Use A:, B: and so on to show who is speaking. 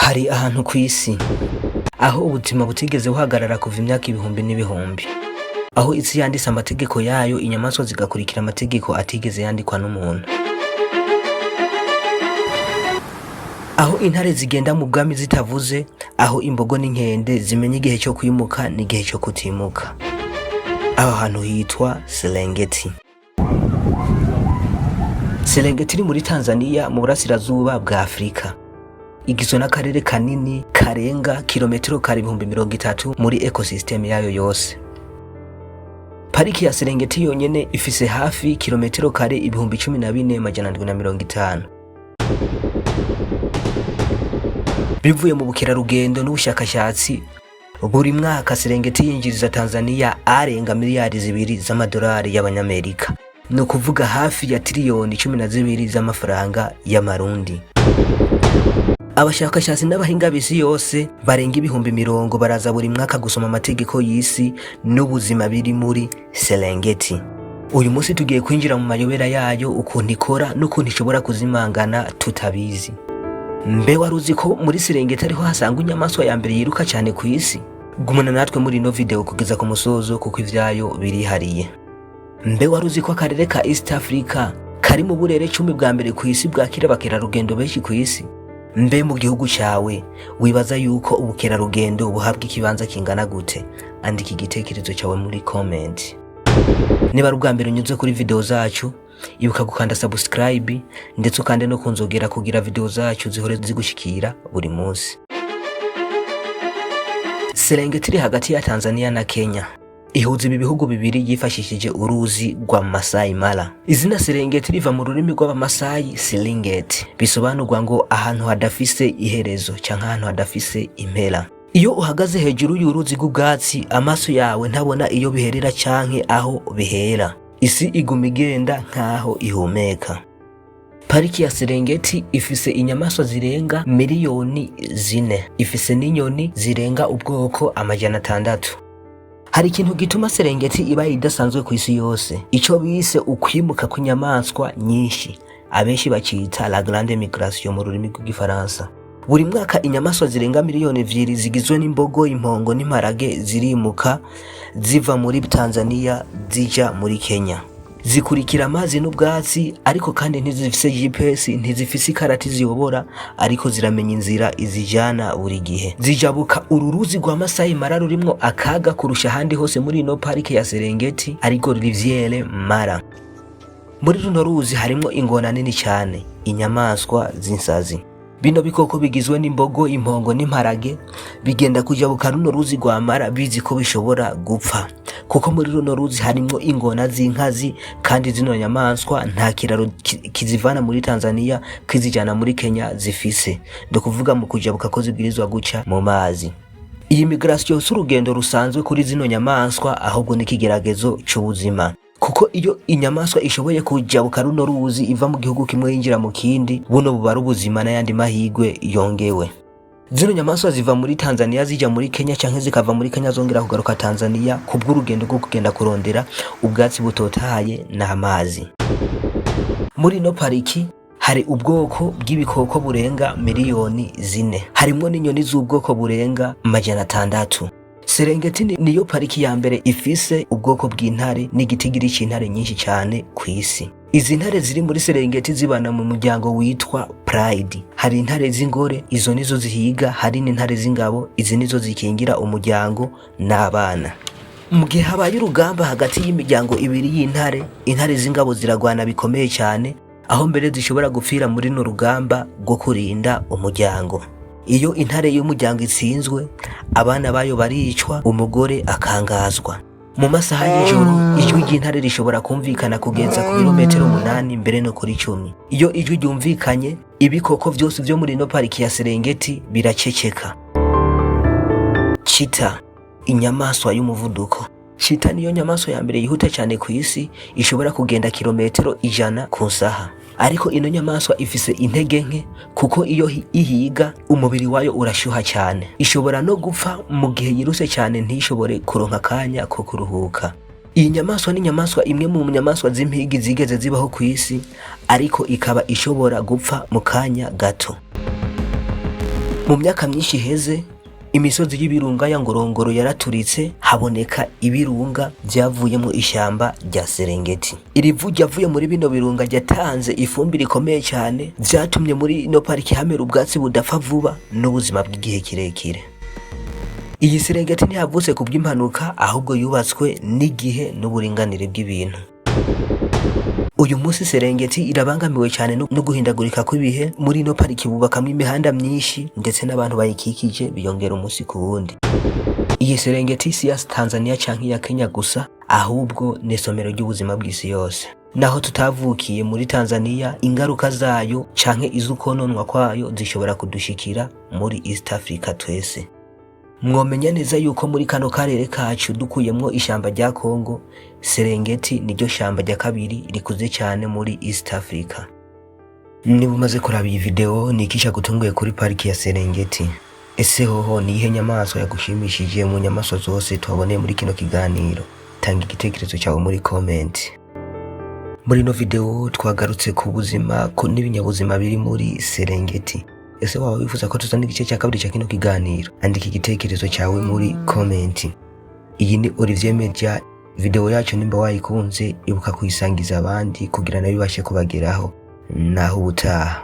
A: Hari ahantu kw'isi aho ubuzima butigeze buhagarara kuva imyaka ibihumbi n'ibihumbi, aho isi yanditse amategeko yayo, inyamaswa zigakurikira amategeko atigeze yandikwa n'umuntu, aho intare zigenda mu bwami zitavuze, aho imbogo n'inkende zimenya igihe cyo kwimuka n'igihe cyo kutimuka. Aho hantu hitwa Serengeti. Serengeti iri muri Tanzania mu burasirazuba bwa Afrika. Igizwe n'akarere kanini karenga kilometero kare 30,000 muri ecosystem yayo yose. Pariki ya Serengeti yonyene ifise hafi kilometero kare 14,750. Bivuye mu bukerarugendo n'ubushakashatsi, buri mwaka Serengeti yinjiriza Tanzania arenga miliyari 2 z'amadolari y'abanyamerika. Ni ukuvuga hafi ya triliyoni 12 z'amafaranga y'amarundi. Abashakashatsi n'abahinga b'isi yose barenga ibihumbi 100 baraza buri mwaka gusoma amategeko y'isi n'ubuzima biri muri Serengeti. Uyu munsi tugiye kwinjira mu mayobera yayo, ukuntu ikora n'ukuntu ishobora kuzimangana tutabizi. Mbe waruzi ko muri Serengeti ariho hasanga inyamaswa ya mbere yiruka cyane ku isi? Gumana natwe muri ino video kugeza ku musozo kuko ivyayo birihariye. Mbe waruzi ko akarere ka East Africa kari mu burere 10 bwa mbere ku isi bwakira abakerarugendo benshi ku isi? Mbe mu gihugu cyawe wibaza yuko ubukerarugendo buhabwa ikibanza kingana gute? Andika igitekerezo cyawe muri comment. Niba ari ubwa mbere unyuze kuri video zacu, ibuka gukanda subscribe ndetse ukande no kunzogera kugira video zacu zihore zigushikira buri munsi. Serengeti iri hagati ya Tanzania na Kenya. Ihuza ibi bihugu bibiri yifashishije uruzi rwa Masai Mara. Izina Serengeti riva mu rurimi rw'Abamasai Serengeti, bisobanurwa ngo ahantu hadafise iherezo cyangwa ahantu hadafise impera. Iyo uhagaze hejuru y'uruzi rw'ubwatsi, amaso yawe ntabona iyo biherera canke aho bihera. Isi iguma igenda nkaho ihumeka. Pariki ya Serengeti ifise inyamaswa zirenga miliyoni 4. Ifise n'inyoni zirenga ubwoko 600. Hari ikintu gituma Serengeti iba idasanzwe ku isi yose, ico bise ukwimuka kw'inyamaswa nyinshi, abenshi bacita la grande migration mu rurimi rw'igifaransa. Buri mwaka inyamaswa zirenga miliyoni 2 zigizwe n'imbogo, impongo n'imparage zirimuka ziva muri Tanzania zija muri Kenya. Zikurikira amazi n'ubwatsi, ariko kandi ntizifise GPS, ntizifise ikarati ziyobora, ariko ziramenya inzira izijana buri gihe. Zijabuka ururuzi rwa Masai Mara rurimwo akaga kurusha handi hose muri ino parike ya Serengeti, ariko Riviere Mara. Muri runo ruzi harimwo ingona nini cyane, inyamaswa z'insazi. Bino bikoko bigizwe n'imbogo, impongo n'imparage bigenda kujabuka runo ruzi rwa Mara bizi ko bishobora gupfa, kuko muri runo ruzi harimwo ingona z'inkazi, kandi zino nyamaswa nta kiraro kizivana muri Tanzania kizijana muri Kenya zifise. Dokuvuga mu kujabuka ko zibwirizwa guca mu mazi. Iyi migration s'urugendo rusanzwe kuri zino nyamaswa, ahubwo n'ikigeragezo cy'ubuzima. Kuko iyo inyamaswa ishoboye kujabuka runo ruzi iva mu gihugu kimwe yinjira mu kindi, buno buba ubuzima n'ayandi mahigwe yongewe. Zino nyamaswa ziva muri Tanzania zija muri Kenya canke zikava muri Kenya zongera kugaruka Tanzania kubw'urugendo rwo kugenda kurondera ubwatsi butotahaye n'amazi. Muri no pariki hari ubwoko bw'ibikoko burenga miliyoni 4. Harimwo n'inyoni z'ubwoko burenga 600. Serengeti niyo pariki ya mbere ifise ubwoko bw'intare n'igitigiri c'intare nyinshi cyane ku isi. Izi ntare ziri muri Serengeti zibana mu muryango witwa Pride. Hari intare z'ingore, izo nizo zihiga, hari n'intare z'ingabo, izi nizo zikingira umuryango n'abana. Mu gihe habaye urugamba hagati y'imiryango ibiri y'intare, intare z'ingabo ziragwana bikomeye cyane, aho mbere zishobora gupfira muri no rugamba rwo kurinda umuryango. Iyo intare y'umuryango itsinzwe, abana bayo baricwa, umugore akangazwa. Mu masaha y'ijoro ijwi ry'intare rishobora kumvikana kugeza ku kilometero 8 mbere no kuri 10. Iyo ijwi ryumvikanye, ibikoko byose byo muri no pariki ya Serengeti biraceceka. Cheetah, inyamaswa y'umuvuduko. Cheetah niyo nyamaswa ya mbere yihuta cyane ku isi, ishobora kugenda kilometero 100 ku saha. Ariko ino nyamaswa ifise intege nke, kuko iyo ihiga umubiri wayo urashyuha cyane. Ishobora no gupfa mu gihe yiruse cyane, ntishobore kuronka kanya ko kuruhuka. Iyi nyamaswa ni nyamaswa imwe mu nyamaswa z'impigi zigeze zibaho ku isi, ariko ikaba ishobora gupfa mu kanya gato. Mu myaka myinshi iheze imisozi y'ibirunga ya Ngorongoro yaraturitse, haboneka ibirunga vyavuyemo ishamba rya Serengeti. Iri vu ryavuye muri bino birunga ryatanze ifumbire ikomeye cyane, vyatumye muri ino pariki hamera ubwatsi budapfa vuba n'ubuzima bw'igihe kirekire. Iyi Serengeti ntiyavutse ku bw'impanuka, ahubwo yubatswe n'igihe n'uburinganire bw'ibintu. Uyu munsi Serengeti irabangamiwe cyane no guhindagurika kw'ibihe. Muri ino pariki bubakamwe imihanda myinshi ndetse n'abantu bayikikije biyongera umunsi ku wundi. Iyi Serengeti si ya Tanzania canke ya Kenya gusa, ahubwo n'isomero ry'ubuzima bw'isi yose. Naho tutavukiye muri Tanzania, ingaruka zayo canke izukononwa kwayo zishobora kudushikira muri East Africa twese. Mwomenya neza yuko muri kano karere kacu dukuyemwo ishamba rya Kongo, Serengeti niryo shamba rya kabiri rikuze cyane muri East Africa. Niba umaze kuraba iyi video nikisha gutunguye kuri pariki ya Serengeti, ese hoho ni ihe nyamaswa yagushimishije mu nyamaswa zose twaboneye muri kino kiganiro? Tanga igitekerezo cyawe muri comment. Muri no video twagarutse ku buzima n'ibinyabuzima biri muri Serengeti. Ese waba wifuza ko tuzana igice cya kabiri cya kino kiganiro? Andika igitekerezo cyawe muri comment. Iyi ni Olivier Media. Video yacu nimba wayikunze ibuka kuyisangiza abandi kugira nabo bibashe kubageraho. Naho ubutaha.